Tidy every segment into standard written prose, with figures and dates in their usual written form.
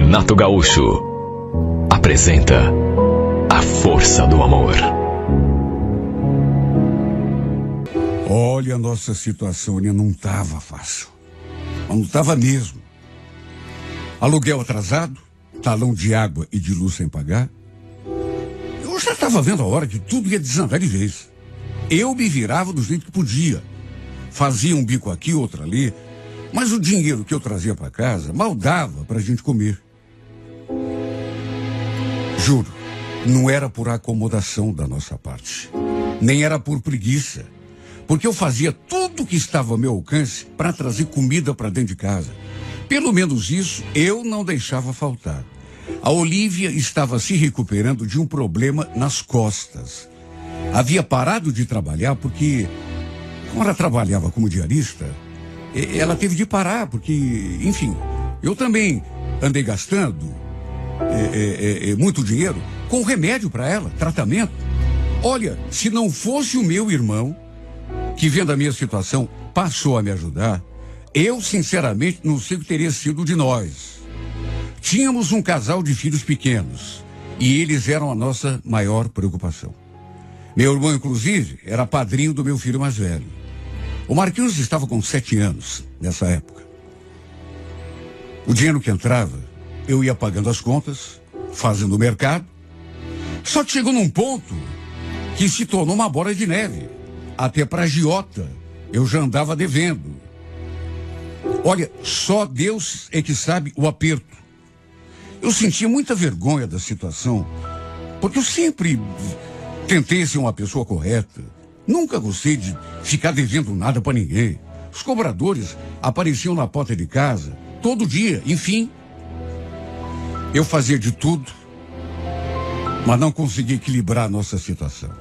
Renato Gaúcho apresenta A Força do Amor. Olha, a nossa situação não estava fácil. Não estava mesmo. Aluguel atrasado, talão de água e de luz sem pagar. Eu já estava vendo a hora que tudo ia desandar de vez. Eu me virava do jeito que podia. Fazia um bico aqui, outro ali. Mas o dinheiro que eu trazia para casa mal dava para a gente comer. Juro, não era por acomodação da nossa parte. Nem era por preguiça. Porque eu fazia tudo o que estava ao meu alcance para trazer comida para dentro de casa. Pelo menos isso eu não deixava faltar. A Olívia estava se recuperando de um problema nas costas. Havia parado de trabalhar porque, como ela trabalhava como diarista, ela teve de parar porque, enfim, eu também andei gastando muito dinheiro com remédio para ela, tratamento. Olha, se não fosse o meu irmão, que vendo a minha situação passou a me ajudar, eu sinceramente não sei o que teria sido de nós. Tínhamos um casal de filhos pequenos e eles eram a nossa maior preocupação. Meu irmão, inclusive, era padrinho do meu filho mais velho. O Marquinhos estava com 7 anos nessa época. O dinheiro que entrava, eu ia pagando as contas, fazendo o mercado. Só que chegou num ponto que se tornou uma bola de neve. Até para agiota eu já andava devendo. Olha, só Deus é que sabe o aperto. Eu sentia muita vergonha da situação, porque eu sempre tentei ser uma pessoa correta. Nunca gostei de ficar devendo nada para ninguém. Os cobradores apareciam na porta de casa todo dia, enfim. Eu fazia de tudo, mas não conseguia equilibrar a nossa situação.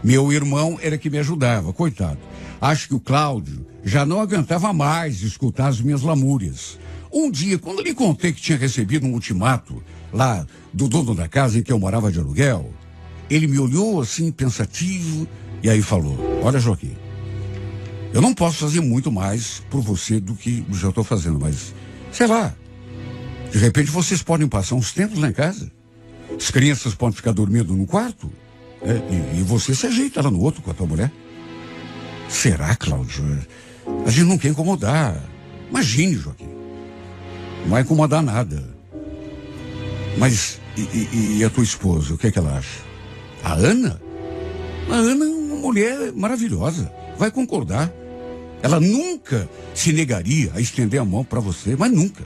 Meu irmão era que me ajudava, coitado. Acho que o Cláudio já não aguentava mais escutar as minhas lamúrias. Um dia, quando lhe contei que tinha recebido um ultimato lá do dono da casa em que eu morava de aluguel, ele me olhou assim, pensativo, e aí falou: olha, Joaquim, eu não posso fazer muito mais por você do que já estou fazendo, mas, sei lá, de repente vocês podem passar uns tempos lá em casa. As crianças podem ficar dormindo num quarto. E você se ajeita lá no outro com a tua mulher. Será, Cláudio? A gente não quer incomodar. Imagine, Joaquim. Não vai incomodar nada. Mas, e a tua esposa, o que é que ela acha? A Ana? A Ana é uma mulher maravilhosa. Vai concordar. Ela nunca se negaria a estender a mão para você, mas nunca.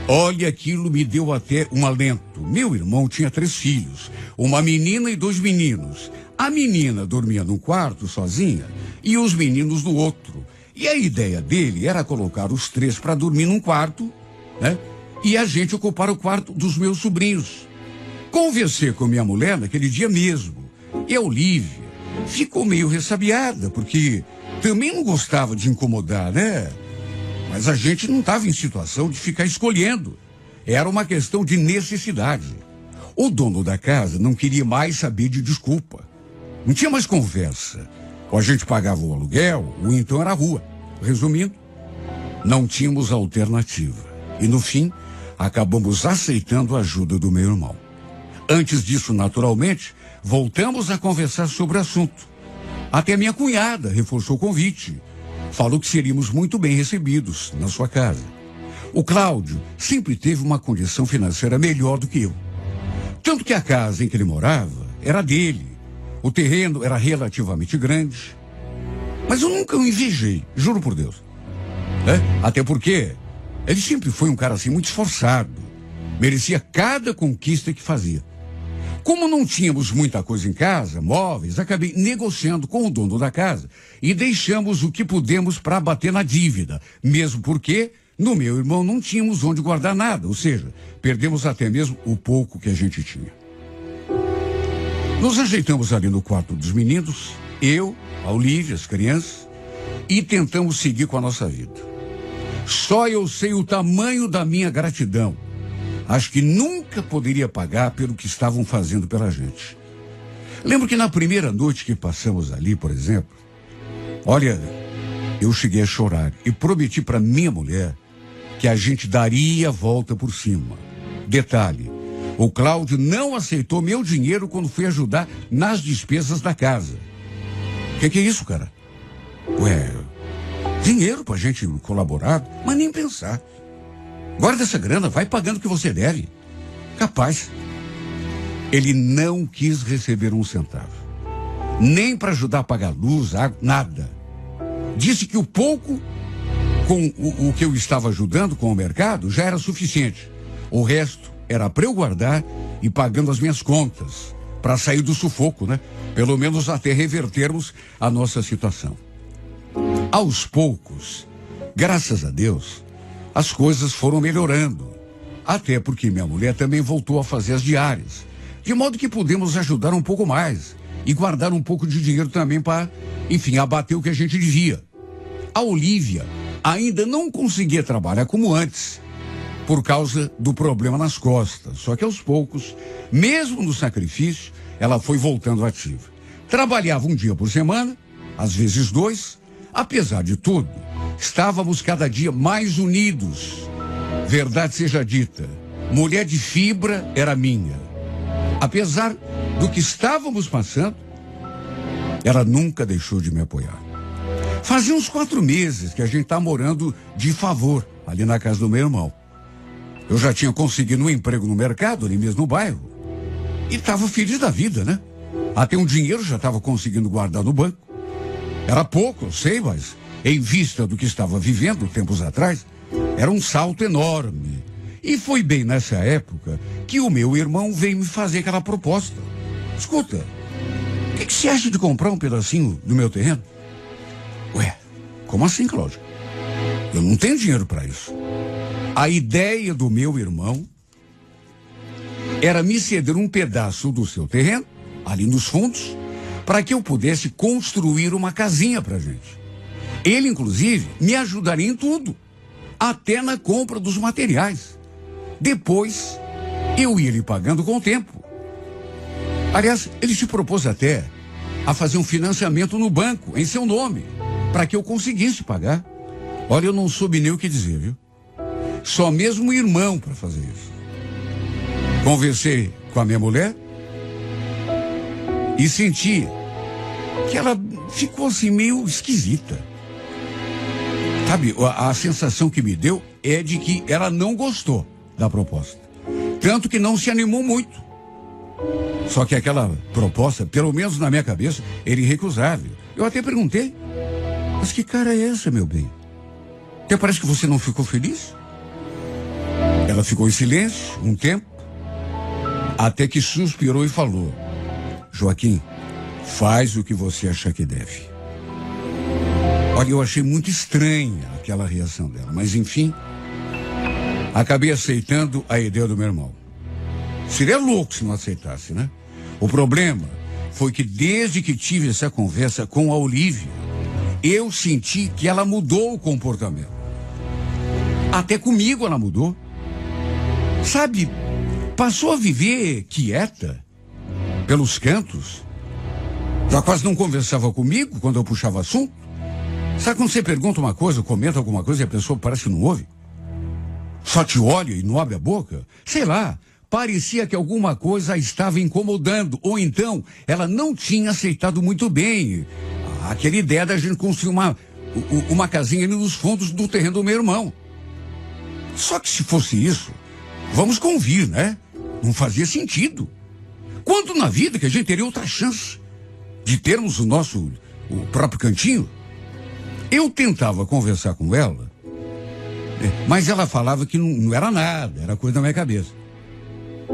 Olha, aquilo me deu até um alento. Meu irmão tinha 3 filhos, uma menina e 2 meninos. A menina dormia num quarto sozinha e os meninos no outro. E a ideia dele era colocar os 3 para dormir num quarto, né? E a gente ocupar o quarto dos meus sobrinhos. Conversei com minha mulher naquele dia mesmo. E a Olívia ficou meio ressabiada, porque também não gostava de incomodar, né? Mas a gente não estava em situação de ficar escolhendo. Era uma questão de necessidade. O dono da casa não queria mais saber de desculpa. Não tinha mais conversa. Ou a gente pagava o aluguel, ou então era a rua. Resumindo, não tínhamos alternativa. E no fim, acabamos aceitando a ajuda do meu irmão. Antes disso, naturalmente, voltamos a conversar sobre o assunto. Até minha cunhada reforçou o convite. Falou que seríamos muito bem recebidos na sua casa. O Cláudio sempre teve uma condição financeira melhor do que eu. Tanto que a casa em que ele morava era dele. O terreno era relativamente grande. Mas eu nunca o invejei, juro por Deus. Até porque ele sempre foi um cara assim muito esforçado. Merecia cada conquista que fazia. Como não tínhamos muita coisa em casa, móveis, acabei negociando com o dono da casa e deixamos o que pudemos para bater na dívida, mesmo porque no meu irmão não tínhamos onde guardar nada, ou seja, perdemos até mesmo o pouco que a gente tinha. Nos ajeitamos ali no quarto dos meninos, eu, a Olívia, as crianças, e tentamos seguir com a nossa vida. Só eu sei o tamanho da minha gratidão. Acho que nunca poderia pagar pelo que estavam fazendo pela gente. Lembro que na primeira noite que passamos ali, por exemplo, olha, eu cheguei a chorar e prometi para minha mulher que a gente daria a volta por cima. Detalhe, o Cláudio não aceitou meu dinheiro quando fui ajudar nas despesas da casa. Que é isso, cara? Ué, dinheiro pra gente colaborar, mas nem pensar. Guarda essa grana, vai pagando o que você deve. Capaz. Ele não quis receber um centavo. Nem para ajudar a pagar luz, água, nada. Disse que o pouco com o que eu estava ajudando com o mercado já era suficiente. O resto era para eu guardar e pagando as minhas contas, para sair do sufoco, né? Pelo menos até revertermos a nossa situação. Aos poucos, graças a Deus, as coisas foram melhorando. Até porque minha mulher também voltou a fazer as diárias. De modo que pudemos ajudar um pouco mais e guardar um pouco de dinheiro também para, enfim, abater o que a gente devia. A Olívia ainda não conseguia trabalhar como antes, por causa do problema nas costas. Só que aos poucos, mesmo no sacrifício, ela foi voltando ativa. Trabalhava um dia por semana, às vezes 2. Apesar de tudo, estávamos cada dia mais unidos. Verdade seja dita, mulher de fibra era minha. Apesar do que estávamos passando, ela nunca deixou de me apoiar. Fazia uns 4 meses que a gente tá morando de favor ali na casa do meu irmão. Eu já tinha conseguido um emprego no mercado, ali mesmo no bairro. E estava feliz da vida, né? Até um dinheiro já estava conseguindo guardar no banco. Era pouco, eu sei, mas em vista do que estava vivendo tempos atrás, era um salto enorme. E foi bem nessa época que o meu irmão veio me fazer aquela proposta. Escuta, o que você acha de comprar um pedacinho do meu terreno? Ué, como assim, Cláudio? Eu não tenho dinheiro para isso. A ideia do meu irmão era me ceder um pedaço do seu terreno, ali nos fundos, para que eu pudesse construir uma casinha pra gente. Ele, inclusive, me ajudaria em tudo, até na compra dos materiais. Depois, eu ia lhe pagando com o tempo. Aliás, ele se propôs até a fazer um financiamento no banco, em seu nome, para que eu conseguisse pagar. Olha, eu não soube nem o que dizer, viu? Só mesmo o irmão para fazer isso. Conversei com a minha mulher e senti que ela ficou assim meio esquisita. Sabe, a sensação que me deu é de que ela não gostou da proposta. Tanto que não se animou muito. Só que aquela proposta, pelo menos na minha cabeça, era irrecusável. Eu até perguntei, mas que cara é essa, meu bem? Até parece que você não ficou feliz? Ela ficou em silêncio um tempo, até que suspirou e falou: Joaquim, faz o que você achar que deve. Olha, eu achei muito estranha aquela reação dela, mas enfim, acabei aceitando a ideia do meu irmão. Seria louco se não aceitasse, né? O problema foi que desde que tive essa conversa com a Olívia, eu senti que ela mudou o comportamento. Até comigo ela mudou. Sabe, passou a viver quieta, pelos cantos. Já quase não conversava comigo quando eu puxava assunto. Sabe quando você pergunta uma coisa, comenta alguma coisa e a pessoa parece que não ouve? Só te olha e não abre a boca? Sei lá, parecia que alguma coisa a estava incomodando. Ou então, ela não tinha aceitado muito bem aquela ideia da gente construir uma casinha ali nos fundos do terreno do meu irmão. Só que se fosse isso, vamos convir, né? Não fazia sentido. Quando na vida que a gente teria outra chance de termos o próprio cantinho? Eu tentava conversar com ela, mas ela falava que não era nada, era coisa da minha cabeça.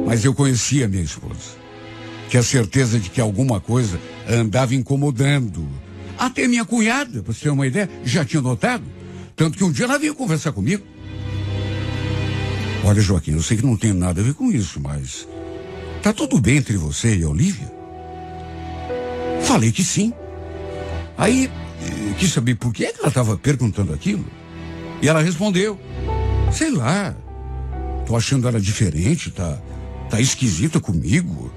Mas eu conhecia a minha esposa. Tinha certeza de que alguma coisa andava incomodando. Até minha cunhada, para você ter uma ideia, já tinha notado. Tanto que um dia ela veio conversar comigo. Olha, Joaquim, eu sei que não tem nada a ver com isso, mas tá tudo bem entre você e a Olívia? Falei que sim. Aí, quis saber por que ela estava perguntando aquilo. E ela respondeu: sei lá, tô achando ela diferente, tá esquisita comigo.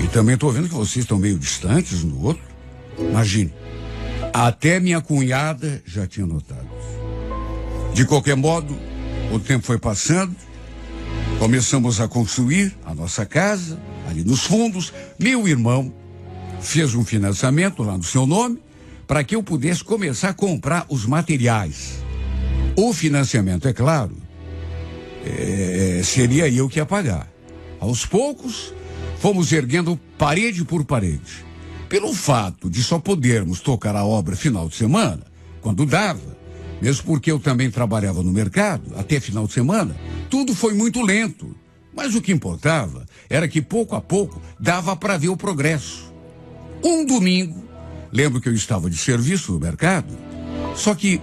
E também tô vendo que vocês estão meio distantes um do outro. Imagine, até minha cunhada já tinha notado. De qualquer modo, o tempo foi passando Começamos a construir a nossa casa, ali nos fundos. Meu irmão fez um financiamento lá no seu nome para que eu pudesse começar a comprar os materiais. O financiamento, é claro, seria eu que ia pagar. Aos poucos, fomos erguendo parede por parede. Pelo fato de só podermos tocar a obra final de semana, quando dava, mesmo porque eu também trabalhava no mercado, até final de semana, tudo foi muito lento. Mas o que importava era que pouco a pouco dava para ver o progresso. Um domingo, lembro que eu estava de serviço no mercado, só que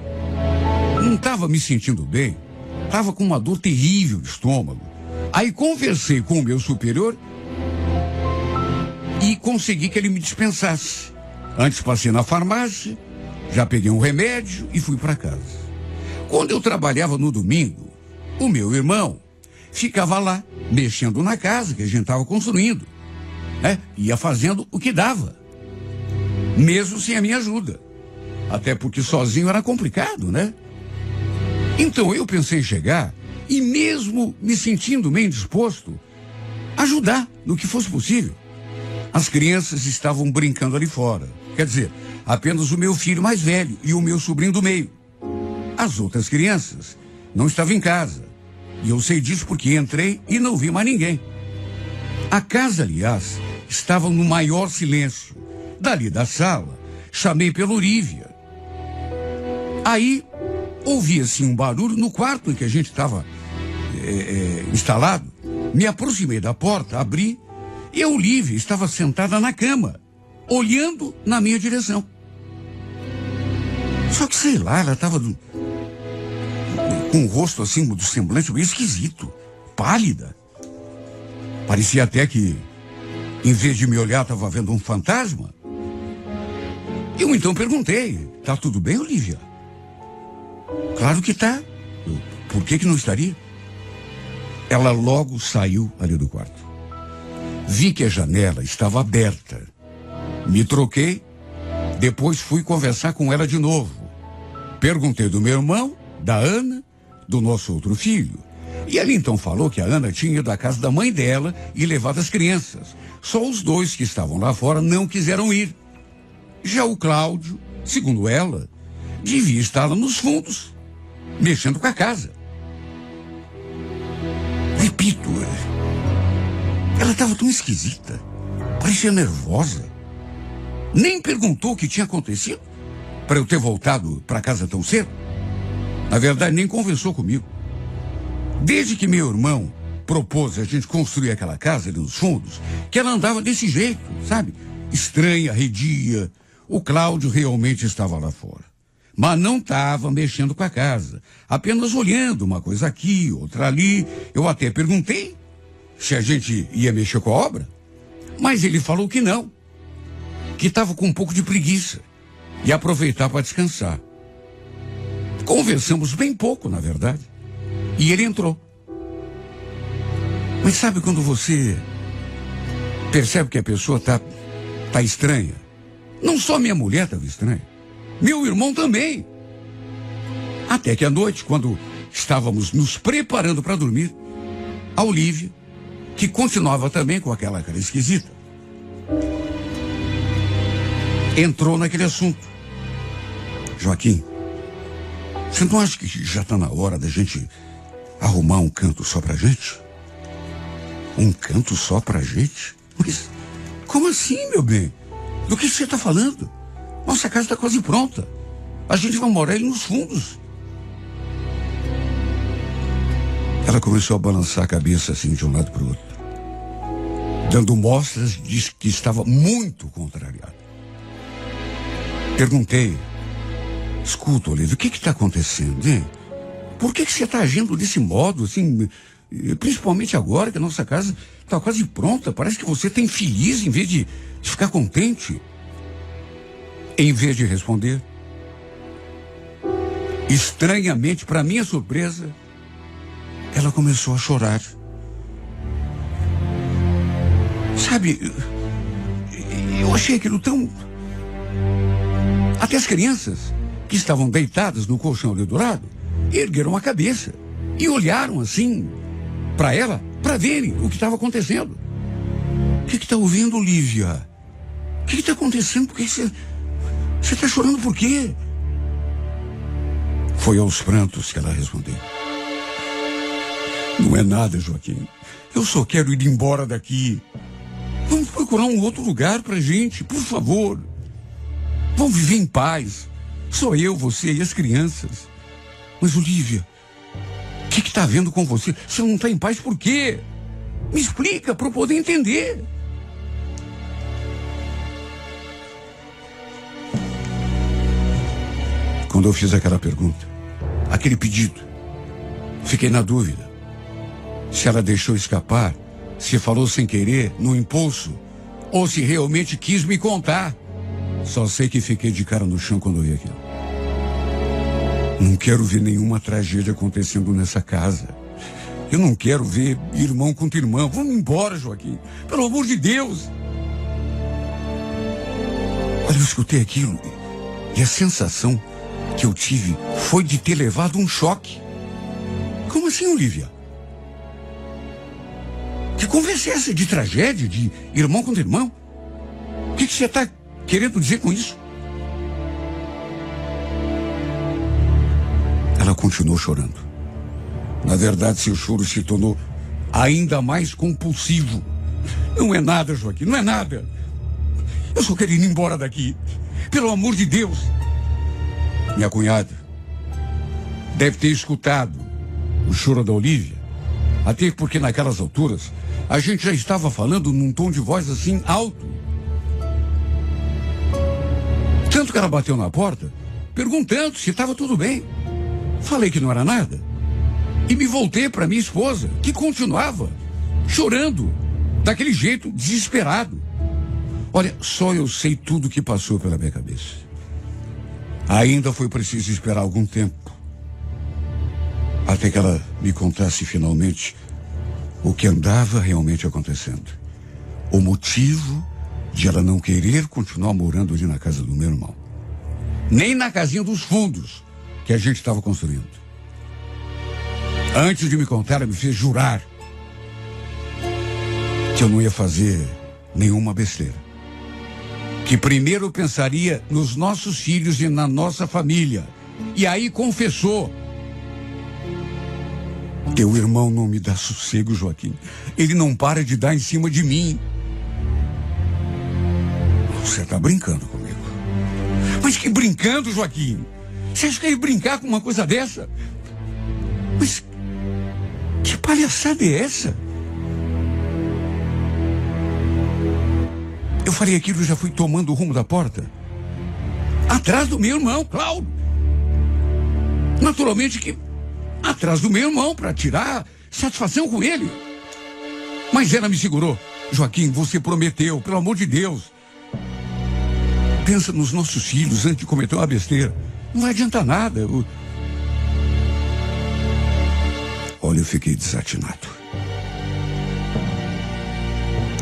não estava me sentindo bem, estava com uma dor terrível de estômago. Aí conversei com o meu superior e consegui que ele me dispensasse. Antes passei na farmácia, já peguei um remédio e fui para casa. Quando eu trabalhava no domingo, o meu irmão ficava lá, mexendo na casa que a gente estava construindo, né? Ia fazendo o que dava, mesmo sem a minha ajuda. Até porque sozinho era complicado, né? Então eu pensei em chegar e, mesmo me sentindo meio disposto, ajudar no que fosse possível. As crianças estavam brincando ali fora. Quer dizer, apenas o meu filho mais velho e o meu sobrinho do meio. As outras crianças não estavam em casa. E eu sei disso porque entrei e não vi mais ninguém. A casa, aliás, estava no maior silêncio. Dali da sala, chamei pela Olívia. Aí, ouvia-se um barulho no quarto em que a gente estava instalado. Me aproximei da porta, abri, e a Olívia estava sentada na cama, olhando na minha direção. Só que, sei lá, ela estava com o rosto assim, do semblante meio esquisito, pálida. Parecia até que, em vez de me olhar, estava vendo um fantasma. Eu então perguntei: tá tudo bem, Olívia? Claro que tá. Por que não estaria? Ela logo saiu ali do quarto. Vi que a janela estava aberta. Me troquei, depois fui conversar com ela de novo. Perguntei do meu irmão, da Ana, do nosso outro filho. E ela então falou que a Ana tinha ido à casa da mãe dela e levado as crianças. Só os dois que estavam lá fora não quiseram ir. Já o Cláudio, segundo ela, devia estar lá nos fundos, mexendo com a casa. Repito, ela estava tão esquisita, parecia nervosa. Nem perguntou o que tinha acontecido para eu ter voltado para casa tão cedo. Na verdade, nem conversou comigo. Desde que meu irmão propôs a gente construir aquela casa ali nos fundos, que ela andava desse jeito, sabe? Estranha, arredia. O Cláudio realmente estava lá fora. Mas não estava mexendo com a casa, apenas olhando uma coisa aqui, outra ali. Eu até perguntei se a gente ia mexer com a obra, mas ele falou que não, que estava com um pouco de preguiça e aproveitar para descansar. Conversamos bem pouco, na verdade, e ele entrou. Mas sabe quando você percebe que a pessoa tá estranha? Não só minha mulher estava estranha, meu irmão também. Até que à noite, quando estávamos nos preparando para dormir, a Olívia, que continuava também com aquela cara esquisita, entrou naquele assunto. Joaquim, você não acha que já está na hora da gente arrumar um canto só pra gente? Um canto só pra gente? Mas como assim, meu bem? Do que você está falando? Nossa casa está quase pronta. A gente vai morar aí nos fundos. Ela começou a balançar a cabeça assim de um lado para o outro, dando mostras de que estava muito contrariada. Perguntei: escuta, Olívia, o que está acontecendo, hein? Por que você está agindo desse modo, assim, principalmente agora que a nossa casa está quase pronta? Parece que você está infeliz em vez de ficar contente. Em vez de responder, estranhamente, para minha surpresa, ela começou a chorar. Sabe, eu achei aquilo tão... Até as crianças, que estavam deitadas no colchão ali do lado, ergueram a cabeça e olharam assim, para ela, para verem o que estava acontecendo. O que está ouvindo, Lívia? O que está acontecendo? Por que você está chorando por quê? Foi aos prantos que ela respondeu. Não é nada, Joaquim. Eu só quero ir embora daqui. Vamos procurar um outro lugar pra gente, por favor. Vamos viver em paz. Só eu, você e as crianças. Mas, Olívia, o que está havendo com você? Você não está em paz por quê? Me explica para eu poder entender. Quando eu fiz aquela pergunta, aquele pedido, fiquei na dúvida. Se ela deixou escapar, se falou sem querer, no impulso, ou se realmente quis me contar. Só sei que fiquei de cara no chão quando vi aquilo. Não quero ver nenhuma tragédia acontecendo nessa casa. Eu não quero ver irmão contra irmã. Vamos embora, Joaquim. Pelo amor de Deus. Olha, eu escutei aquilo e a sensação que eu tive foi de ter levado um choque. Como assim, Olívia? Que conversa é essa de tragédia, de irmão contra irmão? O que você está querendo dizer com isso? Ela continuou chorando. Na verdade, seu choro se tornou ainda mais compulsivo. Não é nada, Joaquim, não é nada. Eu só quero ir embora daqui. Pelo amor de Deus. Minha cunhada deve ter escutado o choro da Olívia. Até porque naquelas alturas a gente já estava falando num tom de voz assim alto. Tanto que ela bateu na porta perguntando se estava tudo bem. Falei que não era nada. E me voltei para minha esposa, que continuava chorando, daquele jeito, desesperado. Olha, só eu sei tudo o que passou pela minha cabeça. Ainda foi preciso esperar algum tempo, até que ela me contasse finalmente o que andava realmente acontecendo. O motivo de ela não querer continuar morando ali na casa do meu irmão. Nem na casinha dos fundos que a gente estava construindo. Antes de me contar, ela me fez jurar que eu não ia fazer nenhuma besteira. Que primeiro pensaria nos nossos filhos e na nossa família. E aí confessou. Teu irmão não me dá sossego, Joaquim. Ele não para de dar em cima de mim. Você está brincando comigo. Mas que brincando, Joaquim? Você acha que eu ia brincar com uma coisa dessa? Mas que palhaçada é essa? Eu falei aquilo e já fui tomando o rumo da porta. Atrás do meu irmão, Cláudio. Naturalmente que atrás do meu irmão, para tirar satisfação com ele. Mas ela me segurou. Joaquim, você prometeu, pelo amor de Deus. Pensa nos nossos filhos antes de cometer uma besteira. Não vai adiantar nada. Olha, eu fiquei desatinado.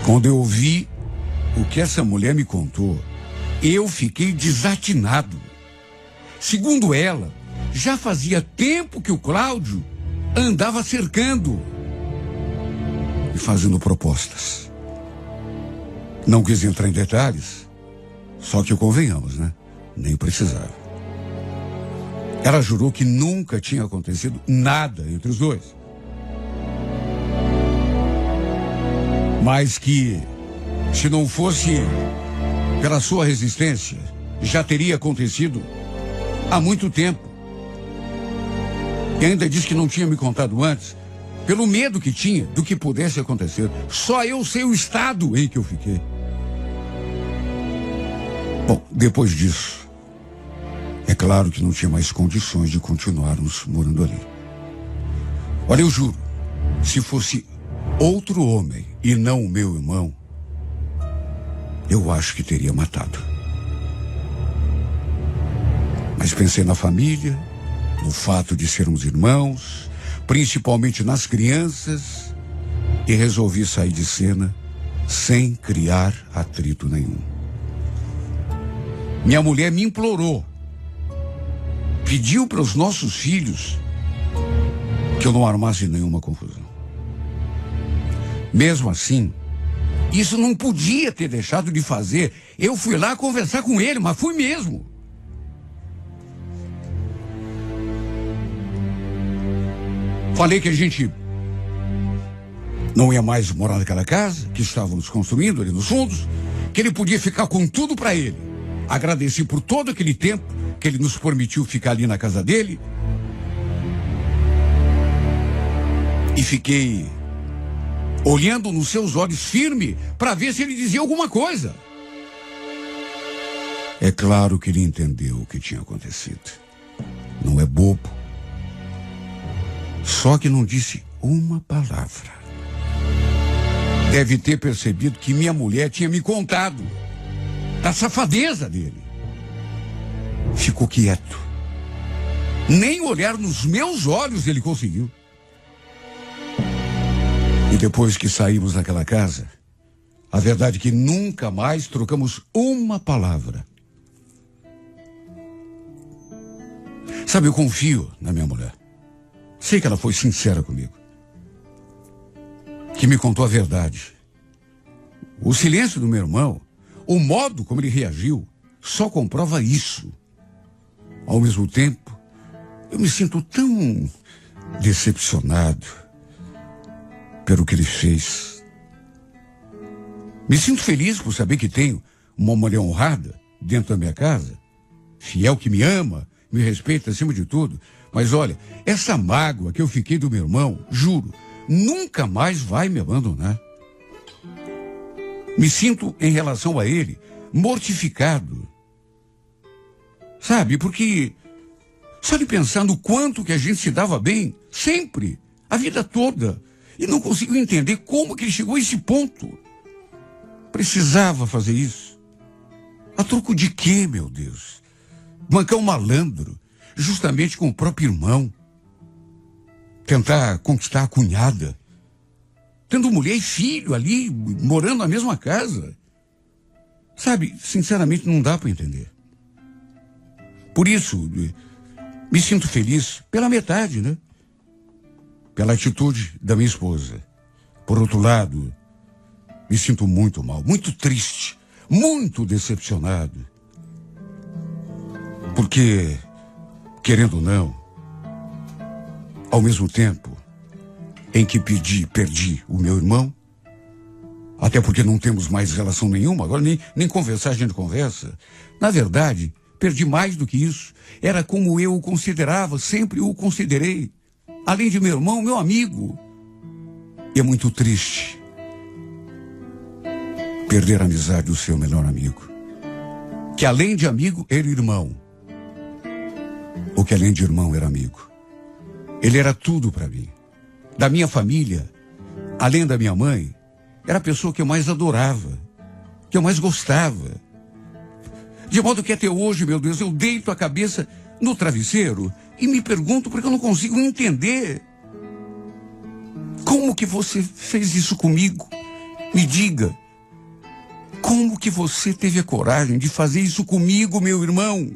Quando eu ouvi o que essa mulher me contou, eu fiquei desatinado. Segundo ela, já fazia tempo que o Cláudio andava cercando e fazendo propostas. Não quis entrar em detalhes, só que convenhamos, né? Nem precisava. Ela jurou que nunca tinha acontecido nada entre os dois. Mas que, se não fosse pela sua resistência, já teria acontecido há muito tempo. E ainda disse que não tinha me contado antes, pelo medo que tinha do que pudesse acontecer. Só eu sei o estado em que eu fiquei. Bom, depois disso, é claro que não tinha mais condições de continuarmos morando ali. Olha, eu juro, se fosse outro homem e não o meu irmão, eu acho que teria matado. Mas pensei na família, no fato de sermos irmãos, principalmente nas crianças, e resolvi sair de cena sem criar atrito nenhum. Minha mulher me implorou, pediu para os nossos filhos que eu não armasse nenhuma confusão. Mesmo assim, isso não podia ter deixado de fazer. Eu fui lá conversar com ele, mas fui mesmo. Falei que a gente não ia mais morar naquela casa que estávamos construindo ali nos fundos, que ele podia ficar com tudo para ele. Agradeci por todo aquele tempo que ele nos permitiu ficar ali na casa dele. E fiquei olhando nos seus olhos firme para ver se ele dizia alguma coisa. É claro que ele entendeu o que tinha acontecido. Não é bobo. Só que não disse uma palavra. Deve ter percebido que minha mulher tinha me contado da safadeza dele. Ficou quieto. Nem olhar nos meus olhos ele conseguiu. E depois que saímos daquela casa, a verdade é que nunca mais trocamos uma palavra. Sabe, eu confio na minha mulher. Sei que ela foi sincera comigo. Que me contou a verdade. O silêncio do meu irmão, o modo como ele reagiu, só comprova isso. Ao mesmo tempo, eu me sinto tão decepcionado pelo que ele fez. Me sinto feliz por saber que tenho uma mulher honrada dentro da minha casa, fiel, que me ama, me respeita acima de tudo. Mas olha, essa mágoa que eu fiquei do meu irmão, juro, nunca mais vai me abandonar. Me sinto, em relação a ele, mortificado. Sabe, porque só de pensar no quanto que a gente se dava bem, sempre, a vida toda, e não consigo entender como que ele chegou a esse ponto. Precisava fazer isso. A troco de quê, meu Deus? Bancar um malandro, justamente com o próprio irmão. Tentar conquistar a cunhada. Tendo mulher e filho ali, morando na mesma casa. Sabe, sinceramente não dá para entender. Por isso, me sinto feliz pela metade, né? Pela atitude da minha esposa. Por outro lado, me sinto muito mal, muito triste, muito decepcionado. Porque, querendo ou não, ao mesmo tempo em que perdi o meu irmão, até porque não temos mais relação nenhuma, agora nem conversar a gente conversa. Na verdade, perdi mais do que isso. Era como eu o considerava, sempre o considerei. Além de meu irmão, meu amigo. E é muito triste perder a amizade do seu melhor amigo. Que além de amigo, era irmão. Ou que além de irmão, era amigo. Ele era tudo para mim. Da minha família, além da minha mãe, era a pessoa que eu mais adorava, que eu mais gostava. De modo que até hoje, meu Deus, eu deito a cabeça no travesseiro e me pergunto porque eu não consigo entender. Como que você fez isso comigo? Me diga. Como que você teve a coragem de fazer isso comigo, meu irmão?